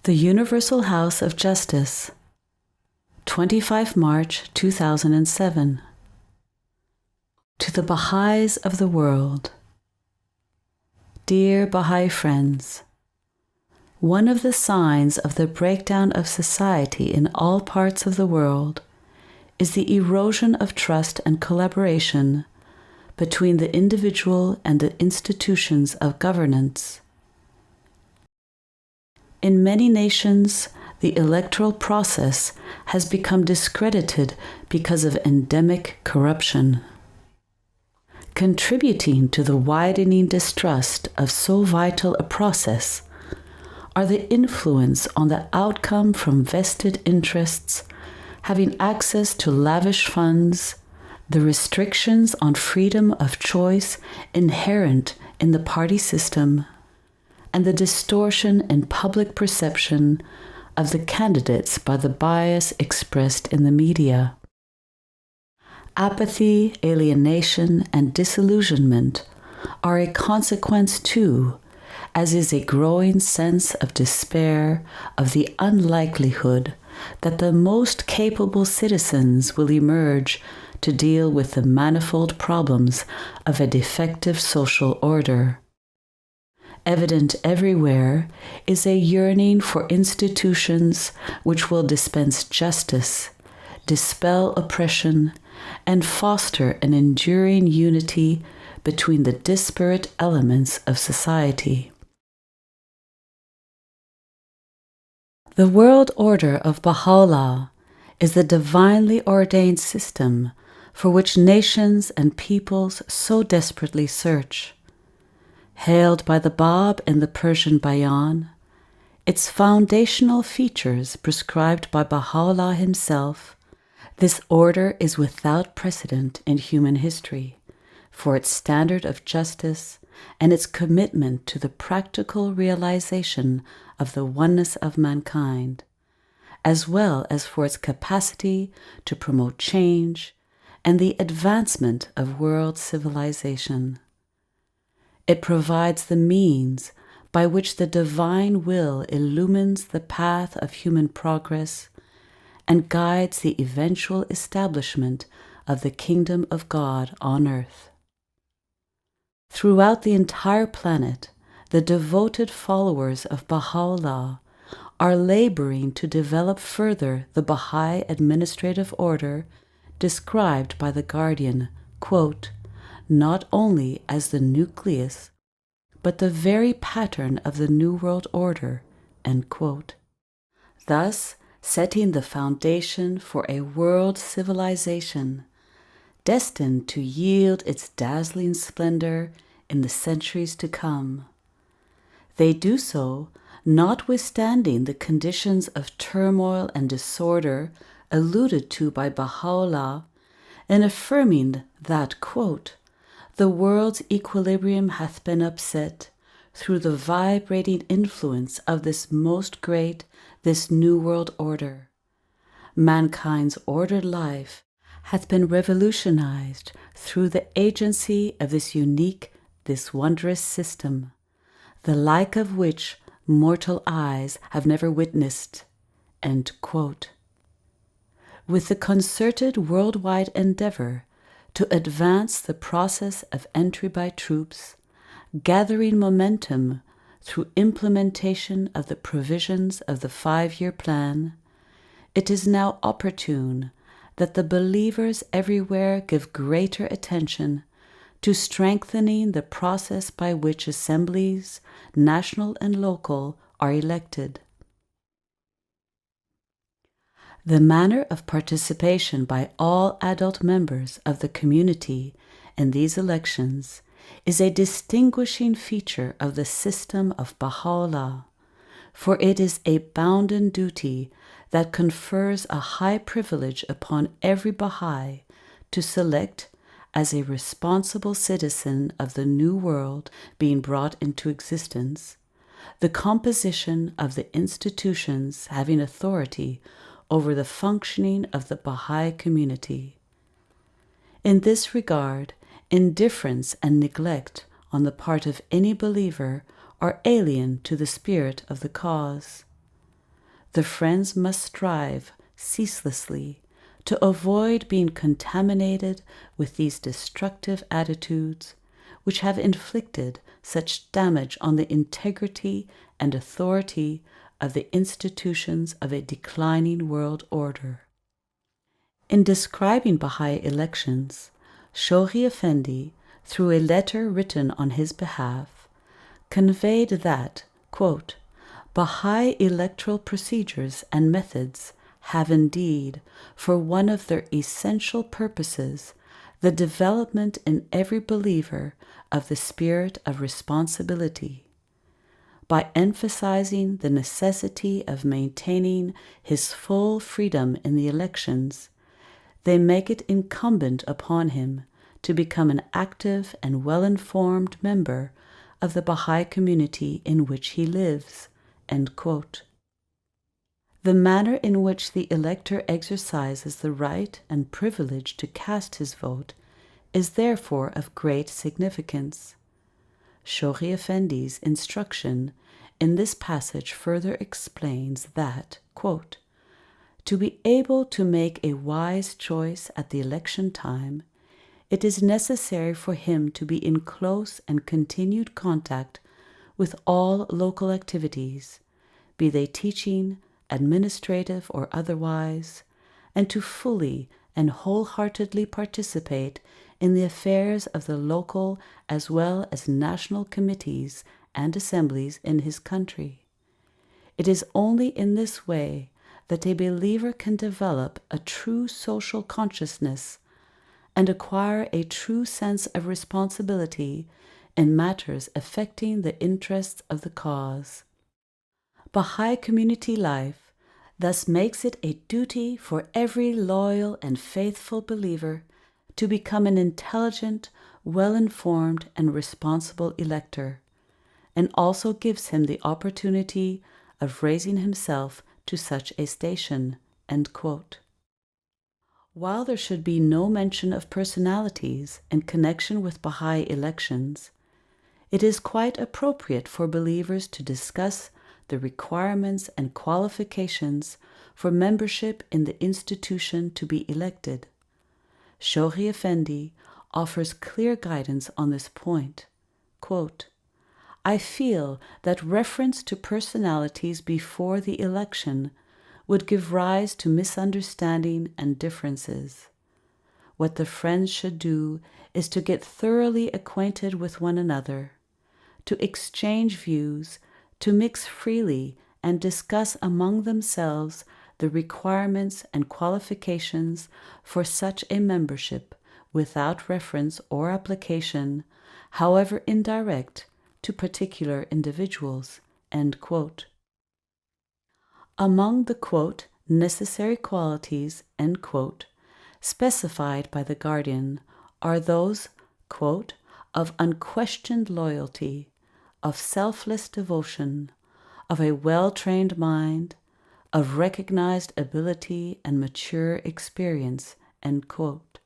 The Universal House of Justice, 25 March 2007. To the Baha'is of the world. Dear Baha'i friends, one of the signs of the breakdown of society in all parts of the world is the erosion of trust and collaboration between the individual and the institutions of governance. In many nations, the electoral process has become discredited because of endemic corruption. Contributing to the widening distrust of so vital a process are the influence on the outcome from vested interests having access to lavish funds, the restrictions on freedom of choice inherent in the party system, and the distortion in public perception of the candidates by the bias expressed in the media. Apathy, alienation, and disillusionment are a consequence too, as is a growing sense of despair of the unlikelihood that the most capable citizens will emerge to deal with the manifold problems of a defective social order. Evident everywhere is a yearning for institutions which will dispense justice, dispel oppression, and foster an enduring unity between the disparate elements of society. The world order of Baha'u'llah is the divinely ordained system for which nations and peoples so desperately search. Hailed by the Bab in the Persian Bayan, its foundational features prescribed by Baha'u'llah himself, this order is without precedent in human history for its standard of justice and its commitment to the practical realization of the oneness of mankind, as well as for its capacity to promote change and the advancement of world civilization. It provides the means by which the divine will illumines the path of human progress and guides the eventual establishment of the kingdom of God on earth. Throughout the entire planet, the devoted followers of Baha'u'llah are laboring to develop further the Baha'i administrative order described by the Guardian, quote, not only as the nucleus, but the very pattern of the New World Order, end quote. Thus, setting the foundation for a world civilization destined to yield its dazzling splendor in the centuries to come. They do so notwithstanding the conditions of turmoil and disorder alluded to by Baha'u'llah in affirming that, quote, the world's equilibrium hath been upset through the vibrating influence of this most great, this new world order. Mankind's ordered life hath been revolutionized through the agency of this unique, this wondrous system, the like of which mortal eyes have never witnessed, end quote. With the concerted worldwide endeavor to advance the process of entry by troops, gathering momentum through implementation of the provisions of the 5-year plan, it is now opportune that the believers everywhere give greater attention to strengthening the process by which assemblies, national and local, are elected. The manner of participation by all adult members of the community in these elections is a distinguishing feature of the system of Baha'u'llah, for it is a bounden duty that confers a high privilege upon every Baha'i to select, as a responsible citizen of the new world being brought into existence, the composition of the institutions having authority over the functioning of the Baha'i community. In this regard, indifference and neglect on the part of any believer are alien to the spirit of the cause. the friends must strive ceaselessly to avoid being contaminated with these destructive attitudes which have inflicted such damage on the integrity and authority of the institutions of a declining world order. In describing Bahá'í elections, Shoghi Effendi, through a letter written on his behalf, conveyed that, quote, Bahá'í electoral procedures and methods have indeed, for one of their essential purposes, the development in every believer of the spirit of responsibility. By emphasizing the necessity of maintaining his full freedom in the elections, they make it incumbent upon him to become an active and well-informed member of the Baha'i community in which he lives. End quote. The manner in which the elector exercises the right and privilege to cast his vote is therefore of great significance. Shoghi Effendi's instruction in this passage further explains that, quote, to be able to make a wise choice at the election time, it is necessary for him to be in close and continued contact with all local activities, be they teaching, administrative, or otherwise, and to fully and wholeheartedly participate in the affairs of the local as well as national committees and assemblies in his country. It is only in this way that a believer can develop a true social consciousness and acquire a true sense of responsibility in matters affecting the interests of the cause. Baha'i community life thus makes it a duty for every loyal and faithful believer to become an intelligent, well-informed, and responsible elector, and also gives him the opportunity of raising himself to such a station. End quote. While there should be no mention of personalities in connection with Baha'i elections, it is quite appropriate for believers to discuss the requirements and qualifications for membership in the institution to be elected. Shoghi Effendi offers clear guidance on this point. Quote, I feel that reference to personalities before the election would give rise to misunderstanding and differences. What the friends should do is to get thoroughly acquainted with one another, to exchange views, to mix freely and discuss among themselves the requirements and qualifications for such a membership without reference or application, however indirect, to particular individuals. End quote. Among the, quote, necessary qualities, end quote, specified by the Guardian are those, quote, of unquestioned loyalty, of selfless devotion, of a well-trained mind, of recognized ability and mature experience, end quote.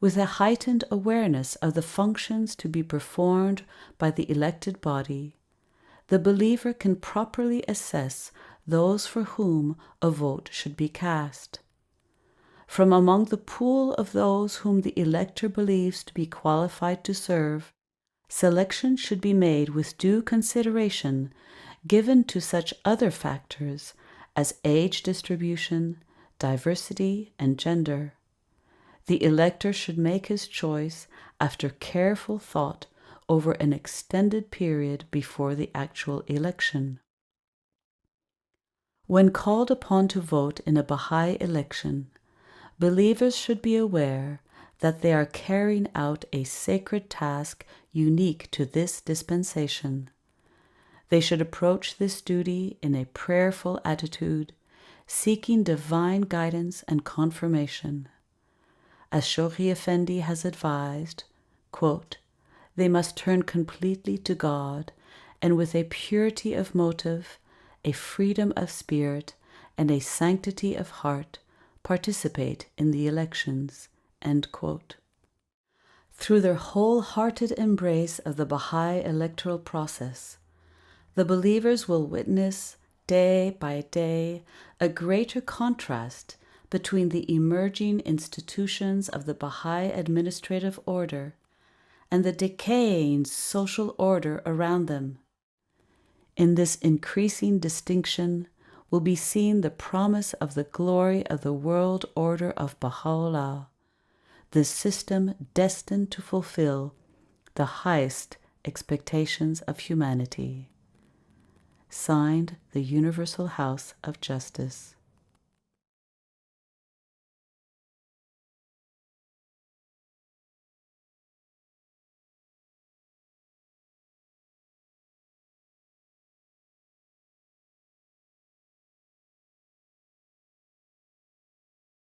With a heightened awareness of the functions to be performed by the elected body, the believer can properly assess those for whom a vote should be cast. From among the pool of those whom the elector believes to be qualified to serve, selection should be made with due consideration given to such other factors as age distribution, diversity, and gender. The elector should make his choice after careful thought over an extended period before the actual election. When called upon to vote in a Baha'i election, believers should be aware that they are carrying out a sacred task unique to this dispensation. They should approach this duty in a prayerful attitude, seeking divine guidance and confirmation. As Shoghi Effendi has advised, quote, they must turn completely to God and with a purity of motive, a freedom of spirit, and a sanctity of heart participate in the elections. End quote. Through their wholehearted embrace of the Baha'i electoral process, the believers will witness, day by day, a greater contrast between the emerging institutions of the Bahá'í administrative order and the decaying social order around them. In this increasing distinction will be seen the promise of the glory of the world order of Baha'u'llah, the system destined to fulfill the highest expectations of humanity. Signed, the Universal House of Justice.